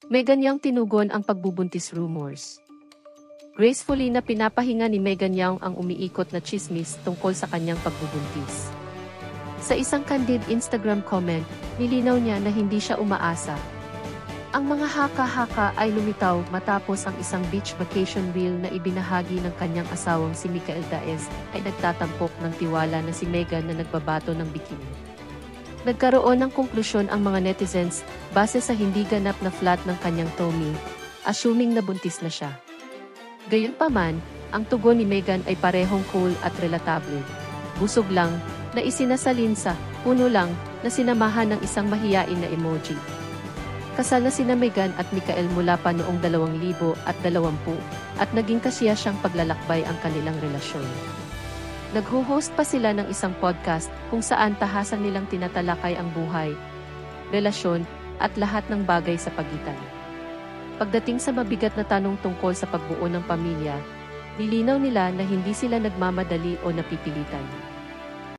Meghan Young tinugon ang pagbubuntis rumors. Gracefully na pinapahinga ni Meghan Young ang umiikot na tsismis tungkol sa kanyang pagbubuntis. Sa isang candid Instagram comment, nilinaw niya na hindi siya umaasa. Ang mga haka-haka ay lumitaw matapos ang isang beach vacation reel na ibinahagi ng kanyang asawang si Michael Daes ay nagtatampok ng tiwala na si Meghan na nagbabato ng bikini. Nagkaroon ng konklusyon ang mga netizens base sa hindi ganap na flat ng kanyang tummy, assuming na buntis na siya. Gayunpaman, ang tugon ni Meghan ay parehong cool at relatable. Busog lang, na isinasalin sa puno lang na sinamahan ng isang mahiyain na emoji. Kasal na sina Meghan at Michael mula pa noong 2020 at naging kasiya siyang paglalakbay ang kanilang relasyon. Nagho-host pa sila ng isang podcast kung saan tahasan nilang tinatalakay ang buhay, relasyon, at lahat ng bagay sa pagitan. Pagdating sa mabigat na tanong tungkol sa pagbuo ng pamilya, nilinaw nila na hindi sila nagmamadali o napipilitan.